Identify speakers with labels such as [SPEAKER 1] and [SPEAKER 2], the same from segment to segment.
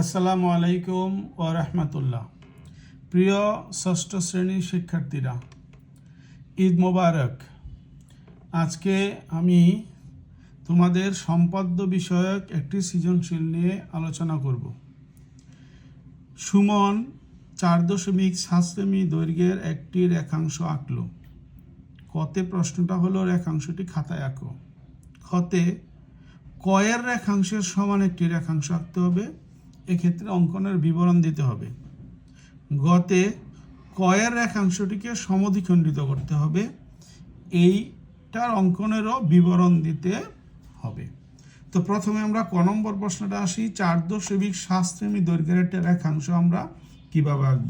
[SPEAKER 1] আসসালামু আলাইকুম ওয়া রাহমাতুল্লাহ। প্রিয় ষষ্ঠ শ্রেণীর শিক্ষার্থীরা, ঈদ মোবারক। আজকে আমি তোমাদের সম্পাদ্য বিষয়ক একটি সৃজনশীল নিয়ে আলোচনা করব। সুমন 4.7 সেমি দৈর্ঘ্যের একটি রেখাংশ আঁকল। কতে প্রশ্নটা হলো রেখাংশটি খাতায় আঁকো। খতে কয়ের রেখাংশের সমান একটি রেখাংশ আঁকতে হবে, এক্ষেত্রে অঙ্কনের বিবরণ দিতে হবে। গতে কয়ের রেখাংশটিকে সমদ্বিখণ্ডিত করতে হবে, এইটার অঙ্কনেরও বিবরণ দিতে হবে। তো প্রথমে আমরা ক নম্বর প্রশ্নটা আসি। 4.7 সেমি দৈর্ঘ্যের একটা রেখাংশ আমরা কিভাবে আঁকব।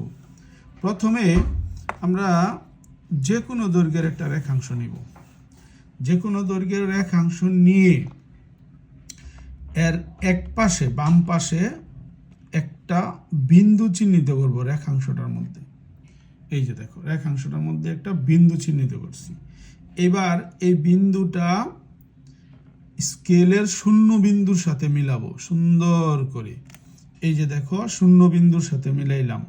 [SPEAKER 1] প্রথমে আমরা যে কোনো দৈর্ঘ্যের একটা রেখাংশ নিব। যে কোনো দৈর্ঘ্যের রেখাংশ নিয়ে এর এক পাশে বাম পাশে একটা বিন্দু চিহ্নিত করব রেখাংশটার মধ্যে। এই যে দেখো, রেখাংশটার মধ্যে একটা বিন্দু চিহ্নিত করছি। এবার এই বিন্দুটা স্কেলের শূন্য বিন্দুর সাথে মিলাবো সুন্দর করে। এই যে দেখো, শূন্য বিন্দুর সাথে মিলাইলাম।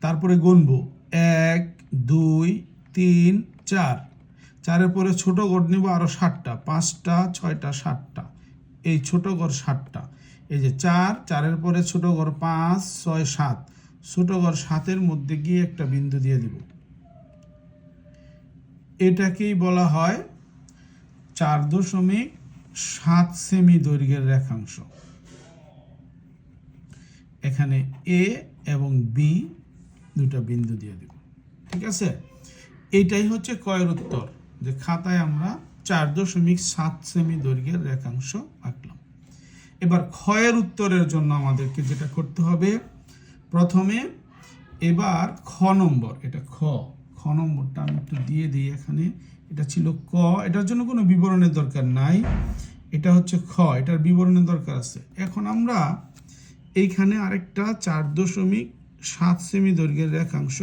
[SPEAKER 1] তারপরে গুনবো 1 2 3 4। 4-এর পরে ছোট গড় নিব আরো 7টা, 5টা 6টা 7টা, এই ছোট গড় 7টা। এই যে 4-4-এর পরে ছোট গড় 5 6 7, ছোট গড় 7-এর মধ্যে গিয়ে একটা বিন্দু দিয়ে দিব। এটাকেই বলা হয় 4.7 সেমি দৈর্ঘ্যের রেখাংশ। এখানে এ এবং বি দুটা বিন্দু দিয়ে দিব। ঠিক আছে, এইটাই হচ্ছে কয়ের উত্তর, যে খাতায় আমরা 4.7 সেমি দৈর্ঘ্যের রেখাংশ আঁকলাম। এবার ক্ষয়ের উত্তরের জন্য আমাদেরকে যেটা করতে হবে, প্রথমে এবার খ নম্বর, এটা খ নম্বরটা আমি একটু দিয়ে দিই এখানে। এটা ছিল ক, এটার জন্য কোনো বিবরণের দরকার নাই। এটা হচ্ছে খ, এটার বিবরণের দরকার আছে। এখন আমরা এইখানে আরেকটা 4.7 সেমি দৈর্ঘ্যের রেখাংশ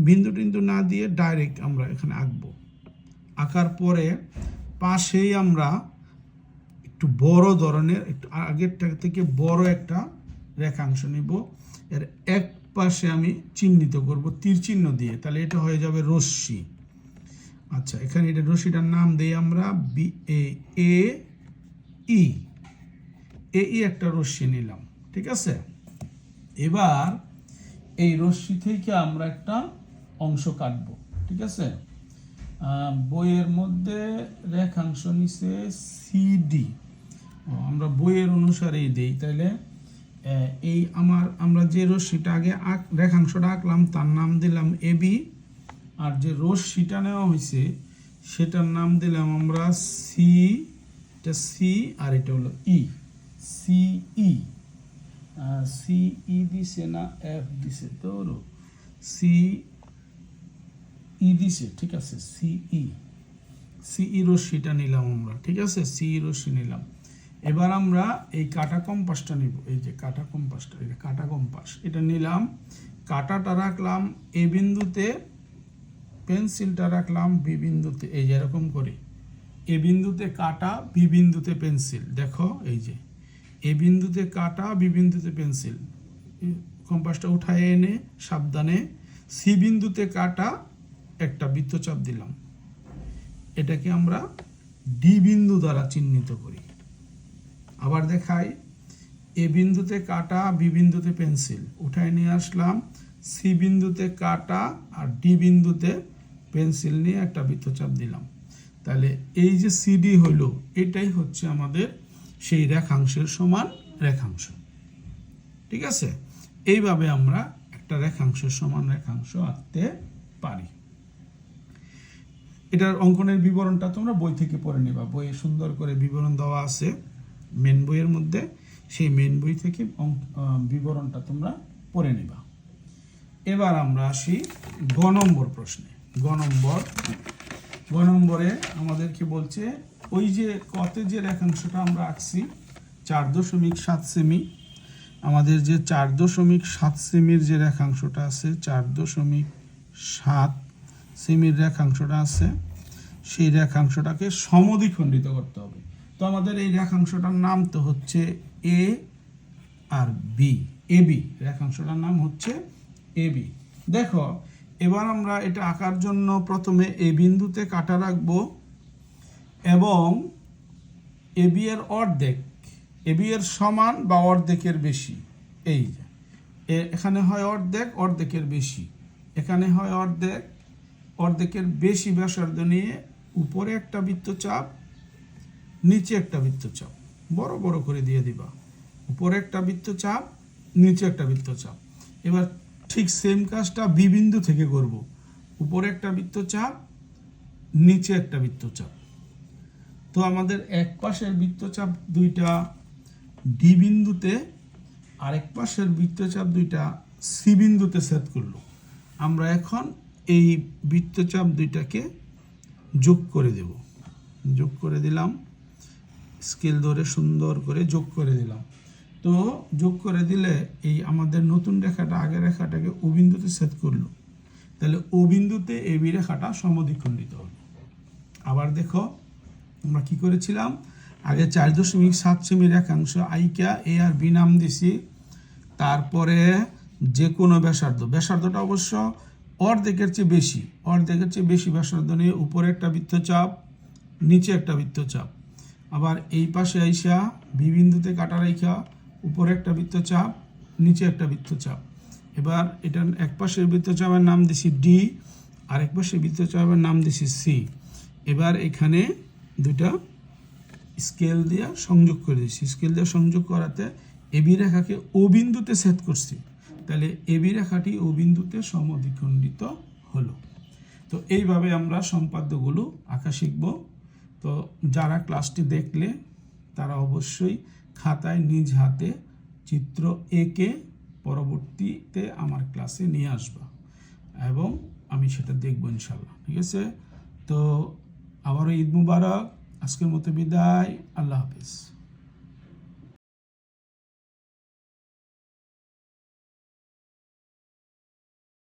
[SPEAKER 1] বিন্দু টিন্দু না দিয়ে ডাইরেক্ট আমরা এখানে আঁকবো। আঁকার পরে পাশেই আমরা একটু বড় ধরনের, একটু আগেরটা থেকে বড় একটা রেখাংশ নিব। এর এক পাশে আমি চিহ্নিত করব তীর চিহ্ন দিয়ে, তাহলে এটা হয়ে যাবে রশ্মি। আচ্ছা, এখানে এটা রশ্মিটার নাম দেই আমরা বি এ ই একটা রশ্মি নিলাম। ঠিক আছে, এবার এই রশ্মি থেকে আমরা একটা অংশ কাটবো। ঠিক আছে, বইয়ের মধ্যে রেখাংশ নিচে সিডি, আমরা বইয়ের অনুসারেই দেই। তাইলে এই আমরা যে রশ্মিটা আগে রেখাংশটা আঁকলাম তার নাম দিলাম এবি, আর যে রশ্মিটা নেওয়া হয়েছে সেটার নাম দিলাম আমরা সি। এটা সি আর এটা হলো ই, সিই। সিই দিছে না এফ দিছে? তো সিই দিছে। ঠিক আছে, সিই রশ্মিটা নিলাম আমরা। ঠিক আছে, সিই রশ্মি নিলাম। এবার আমরা এই কাটা কম্পাসটা নিব। এই যে কাটা কম্পাসটা, এটা কাটা কম্পাস, এটা নিলাম। কাটাটা রাখলাম এ বিন্দুতে, পেন্সিলটা রাখলাম বি বিন্দুতে। এই যে এরকম করে এ বিন্দুতে কাটা, বি বিন্দুতে পেন্সিল। দেখো, এই যে এ বিন্দুতে কাটা, বি বিন্দুতে পেন্সিল। কম্পাসটা উঠায় এনে সাবধানে সি বিন্দুতে কাটা একটা বৃত্তচাপ দিলাম। এটাকে আমরা ডি বিন্দু দ্বারা চিহ্নিত করি। আবার দেখাই, এ বিন্দুতে কাটা, বি বিন্দুতে পেন্সিল, উঠায় নিয়ে আসলাম। সি বিন্দুতে কাটা আর ডি বিন্দুতে পেন্সিল নিয়ে একটা বৃত্তচাপ দিলাম। তাহলে এই যে সিডি হলো, এটাই হচ্ছে আমাদের সেই রেখাংশের সমান রেখাংশ। ঠিক আছে, এইভাবে আমরা একটা রেখাংশের সমান রেখাংশ আঁকতে পারি। এটার অঙ্কনের বিবরণটা তোমরা বই থেকে পড়ে নিবা। বইয়ে সুন্দর করে বিবরণ দেওয়া আছে মেন বইয়ের মধ্যে, সেই মেন বই থেকে বিবরণটা তোমরা পড়ে নিবা। এবার আমরা আসি গ নম্বর প্রশ্নে। গ নম্বরে আমাদেরকে বলছে, ওই যে কতে যে রেখাংশটা আমরা আঁকছি 4.7 সেমি, আমাদের যে 4.7 সেমির যে রেখাংশটা আছে, 4.7 সেমির রেখাংশটা আছে, সেই রেখাংশটাকে সমদ্বিখণ্ডিত করতে হবে। তো আমাদের এই রেখাংশটার নাম তো হচ্ছে এ আর বি, এবি রেখাংশটার নাম হচ্ছে এবি। দেখো এবার আমরা এটা আঁকার জন্য প্রথমে এ বিন্দুতে কাটা রাখবো এবং এবি এর অর্ধেক, এবি এর সমান বা অর্ধেকের বেশি, এই যে এখানে হয় অর্ধেক, অর্ধেকের বেশি, এখানে হয় অর্ধেক, অর্ধেকের বেশি ব্যাসার্ধ নিয়ে উপরে একটা বৃত্তচাপ, নিচে একটা বৃত্তচাপ, বড় বড় করে দিয়ে দিবা, উপরে একটা বৃত্তচাপ, নিচে একটা বৃত্তচাপ। এবার ঠিক সেম কাজটা বি বিন্দু থেকে করব, উপরে একটা বৃত্তচাপ, নিচে একটা বৃত্তচাপ। তো আমাদের এক পাশের বৃত্তচাপ দুইটা ডি বিন্দুতে, আরেক পাশের বৃত্তচাপ দুইটা সি বিন্দুতে ছেদ করলো। আমরা এখন এই বৃত্তচাপ দুইটাকে যোগ করে দেব, যোগ করে দিলাম, স্কেল ধরে সুন্দর করে যোগ করে দিলাম। তো যোগ করে দিলে এই আমাদের নতুন রেখাটা আগের রেখাটাকে ও বিন্দুতে ছেদ করলো, তাহলে ও বিন্দুতে এবি রেখাটা সমদ্বিখণ্ডিত হলো। আবার দেখো আমরা কি করেছিলাম, আগে 4.7 সেমি রেখাংশ আইকা এ আর বি নাম দিছি, তারপরে যে কোনো ব্যাসার্ধ, ব্যাসার্ধটা অবশ্য অর্ধেকের চেয়ে বেশি, অর্ধেকের চেয়ে বেশি ব্যাসার্ধ নিয়ে উপরে একটা বৃত্তচাপ, নিচে একটা বৃত্তচাপ। আবার এই পাশে আইসা বি বিন্দুতে কাটা রেখা, উপরে একটা বৃত্তচাপ, নিচে একটা বৃত্তচাপ। এবার এটার এক পাশের বৃত্তচাপের নাম দিছি ডি, আর এক পাশের বৃত্তচাপের নাম দিছি সি। এবার এখানে দুইটা স্কেল দিয়ে সংযোগ করে দিচ্ছি, স্কেল দিয়ে সংযোগ করাতে এবি রেখাকে ও বিন্দুতে ছেদ করছি, তাহলে এবি রেখাটি ও বিন্দুতে সমদ্বিখণ্ডিত হলো। তো এইভাবে আমরা সম্পাদ্যগুলো আঁকা শিখব। তো যারা ক্লাসটি দেখলে তারা অবশ্যই খাতায় নিজ হাতে চিত্র এঁকে পরবর্তীতে আমার ক্লাসে নিয়ে আসবা এবং আমি সেটা দেখব ইনশাল্লাহ। ঠিক আছে, তো আবারও ঈদ মুবারক, আজকের মতো বিদায়, আল্লাহ হাফিজ।